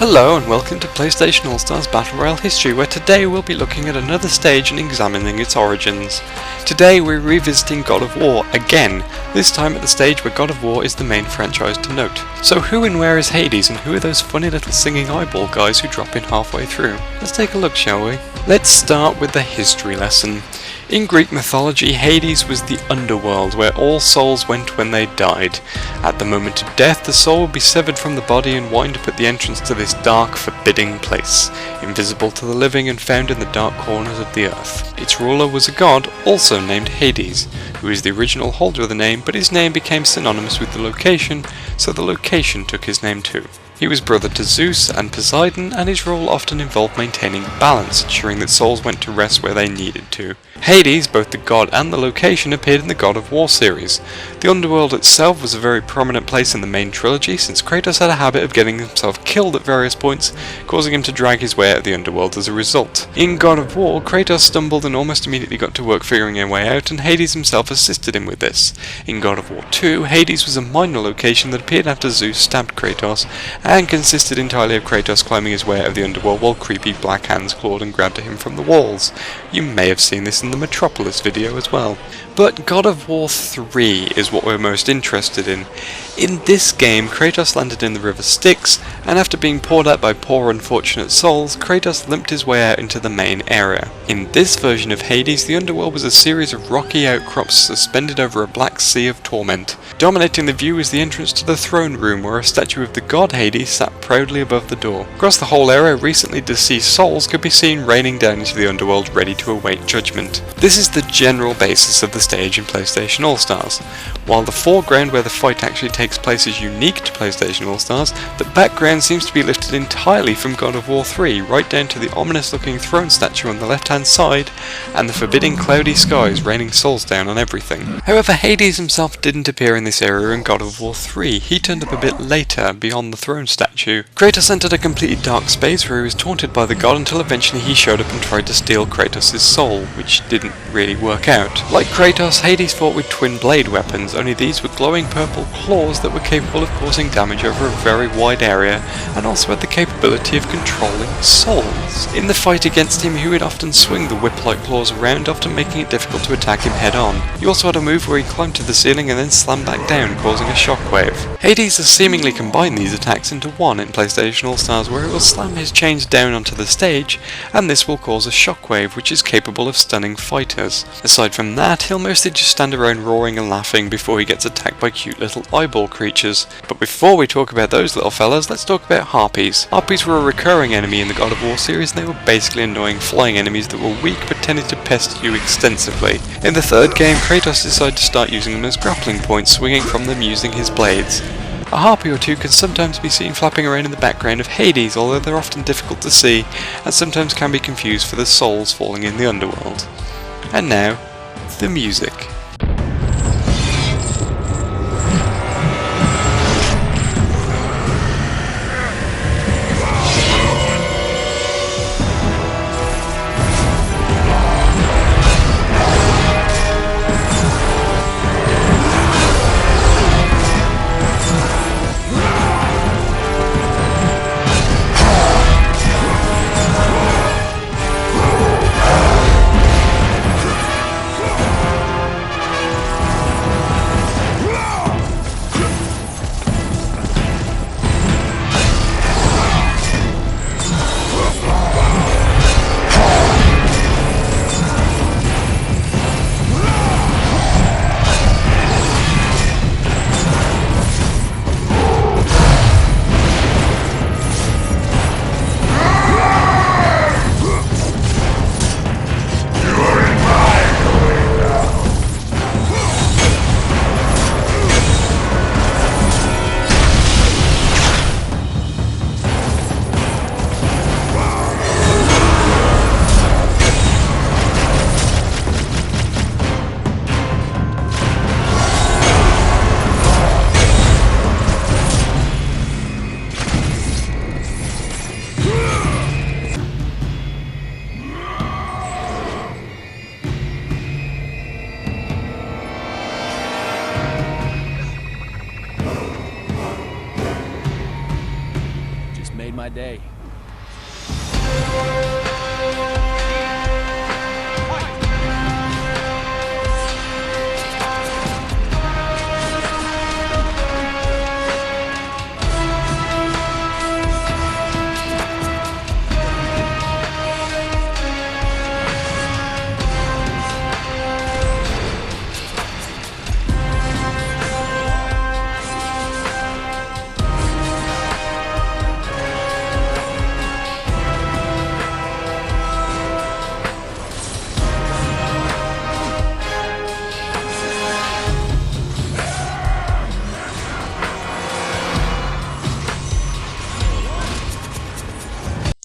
Hello and welcome to PlayStation All-Stars Battle Royale History, where today we'll be looking at another stage and examining its origins. Today we're revisiting God of War again, this time at the stage where God of War is the main franchise to note. So who and where is Hades, and who are those funny little singing eyeball guys who drop in halfway through? Let's take a look, shall we? Let's start with the history lesson. In Greek mythology, Hades was the underworld, where all souls went when they died. At the moment of death, the soul would be severed from the body and wind up at the entrance to this dark, forbidding place, invisible to the living and found in the dark corners of the earth. Its ruler was a god, also named Hades, who is the original holder of the name, but his name became synonymous with the location, so the location took his name too. He was brother to Zeus and Poseidon, and his role often involved maintaining balance, ensuring that souls went to rest where they needed to. Hades, both the god and the location, appeared in the God of War series. The underworld itself was a very prominent place in the main trilogy, since Kratos had a habit of getting himself killed at various points, causing him to drag his way out of the underworld as a result. In God of War, Kratos stumbled and almost immediately got to work figuring a way out, and Hades himself assisted him with this. In God of War 2, Hades was a minor location that appeared after Zeus stabbed Kratos, and consisted entirely of Kratos climbing his way out of the underworld while creepy black hands clawed and grabbed at him from the walls. You may have seen this in the Metropolis video as well. But God of War 3 is what we're most interested in. In this game, Kratos landed in the river Styx, and after being poured out by poor unfortunate souls, Kratos limped his way out into the main area. In this version of Hades, the underworld was a series of rocky outcrops suspended over a black sea of torment. Dominating the view is the entrance to the throne room, where a statue of the god Hades sat proudly above the door. Across the whole area, recently deceased souls could be seen raining down into the underworld ready to await judgment. This is the general basis of the stage in PlayStation All-Stars. While the foreground where the fight actually takes place is unique to PlayStation All-Stars, the background seems to be lifted entirely from God of War 3, right down to the ominous looking throne statue on the left hand side, and the forbidding cloudy skies raining souls down on everything. However, Hades himself didn't appear in this area in God of War 3, he turned up a bit later, beyond the throne statue. Kratos entered a completely dark space where he was taunted by the god until eventually he showed up and tried to steal Kratos' soul, which didn't really work out. Like Kratos, Hades fought with twin blade weapons, only these were glowing purple claws that were capable of causing damage over a very wide area, and also had the capability of controlling souls. In the fight against him, he would often swing the whip-like claws around, often making it difficult to attack him head-on. He also had a move where he climbed to the ceiling and then slammed back down, causing a shockwave. Hades has seemingly combined these attacks into one in PlayStation All-Stars, where it will slam his chains down onto the stage, and this will cause a shockwave which is capable of stunning fighters. Aside from that, he'll mostly just stand around roaring and laughing before he gets attacked by cute little eyeball creatures. But before we talk about those little fellas, let's talk about harpies. Harpies were a recurring enemy in the God of War series, and they were basically annoying flying enemies that were weak but tended to pester you extensively. In the third game, Kratos decided to start using them as grappling points, swinging from them using his blades. A harpy or two can sometimes be seen flapping around in the background of Hades, although they're often difficult to see, and sometimes can be confused for the souls falling in the underworld. And now, the music. made my day.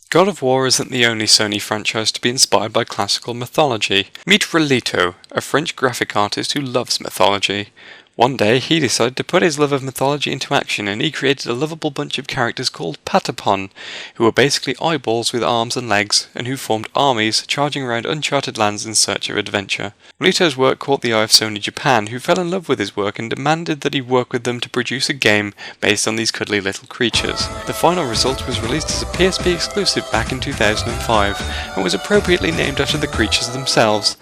God of War isn't the only Sony franchise to be inspired by classical mythology. Meet Rolito, a French graphic artist who loves mythology. One day, he decided to put his love of mythology into action, and he created a lovable bunch of characters called Patapon, who were basically eyeballs with arms and legs, and who formed armies, charging around uncharted lands in search of adventure. Rolito's work caught the eye of Sony Japan, who fell in love with his work and demanded that he work with them to produce a game based on these cuddly little creatures. The final result was released as a PSP exclusive back in 2005, and was appropriately named after the creatures themselves.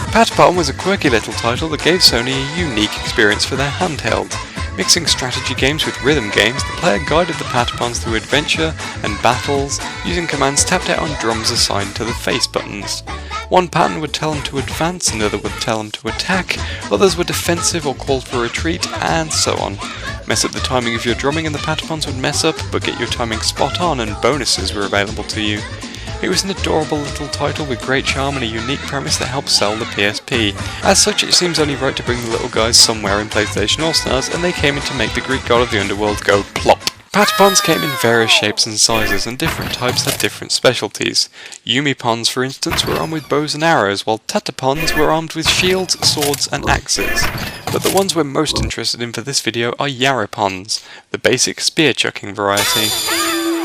Patapon was a quirky little title that gave Sony a unique experience for their handheld. Mixing strategy games with rhythm games, the player guided the Patapons through adventure and battles using commands tapped out on drums assigned to the face buttons. One pattern would tell them to advance, another would tell them to attack, others were defensive or called for retreat, and so on. Mess up the timing of your drumming and the Patapons would mess up, but get your timing spot on and bonuses were available to you. It was an adorable little title with great charm and a unique premise that helped sell the PSP. As such, it seems only right to bring the little guys somewhere in PlayStation All-Stars, and they came in to make the Greek god of the underworld go plop. Patapons came in various shapes and sizes, and different types had different specialties. Yumipons, for instance, were armed with bows and arrows, while Tatapons were armed with shields, swords, and axes. But the ones we're most interested in for this video are Yaripons, the basic spear-chucking variety.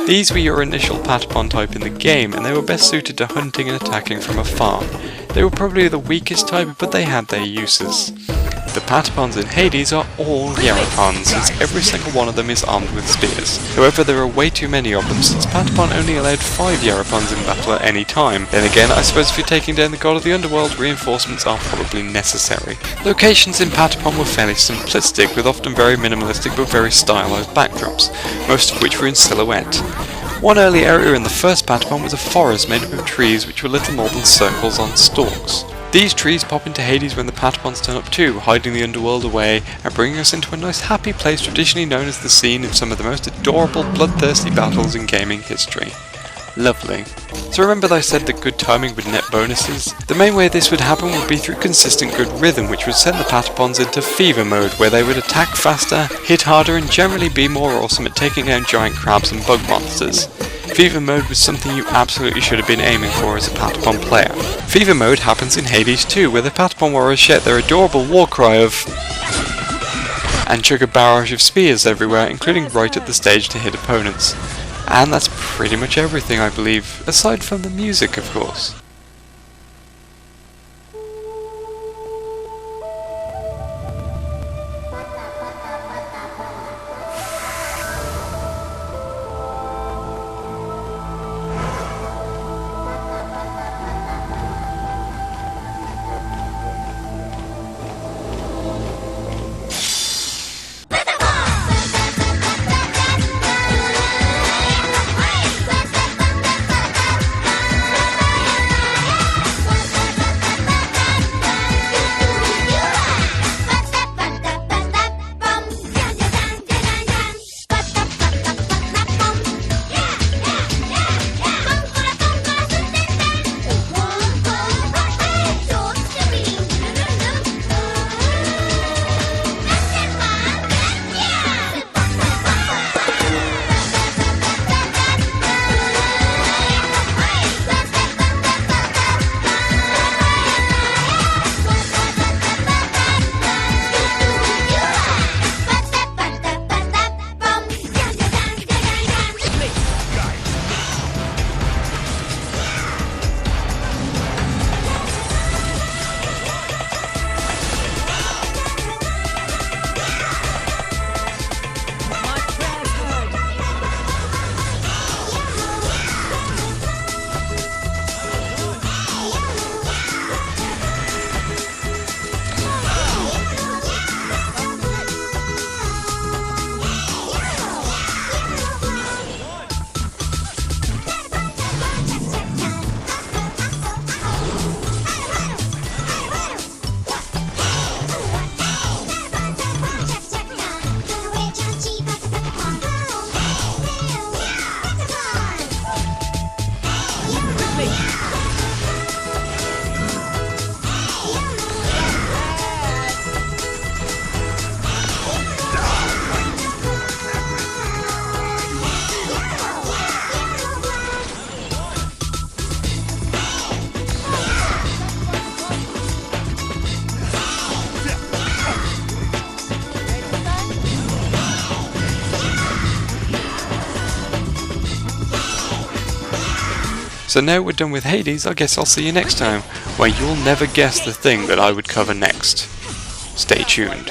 These were your initial Patapon type in the game, and they were best suited to hunting and attacking from afar. They were probably the weakest type, but they had their uses. The Patapons in Hades are all Yaripons, since every single one of them is armed with spears. However, there are way too many of them, since Patapon only allowed 5 Yaripons in battle at any time. Then again, I suppose if you're taking down the god of the underworld, reinforcements are probably necessary. Locations in Patapon were fairly simplistic, with often very minimalistic but very stylized backdrops, most of which were in silhouette. One early area in the first Patapon was a forest made up of trees which were little more than circles on stalks. These trees pop into Hades when the Patapons turn up too, hiding the underworld away and bringing us into a nice happy place traditionally known as the scene of some of the most adorable bloodthirsty battles in gaming history. Lovely. So remember that I said that good timing would net bonuses? The main way this would happen would be through consistent good rhythm, which would send the Patapons into fever mode, where they would attack faster, hit harder, and generally be more awesome at taking down giant crabs and bug monsters. Fever mode was something you absolutely should have been aiming for as a Patapon player. Fever mode happens in Hades too, where the Patapon warriors shout their adorable war cry of and chuck a barrage of spears everywhere, including right at the stage to hit opponents. And that's pretty much everything, I believe, aside from the music, of course. So now we're done with Hades, I guess I'll see you next time, where you'll never guess the thing that I would cover next. Stay tuned.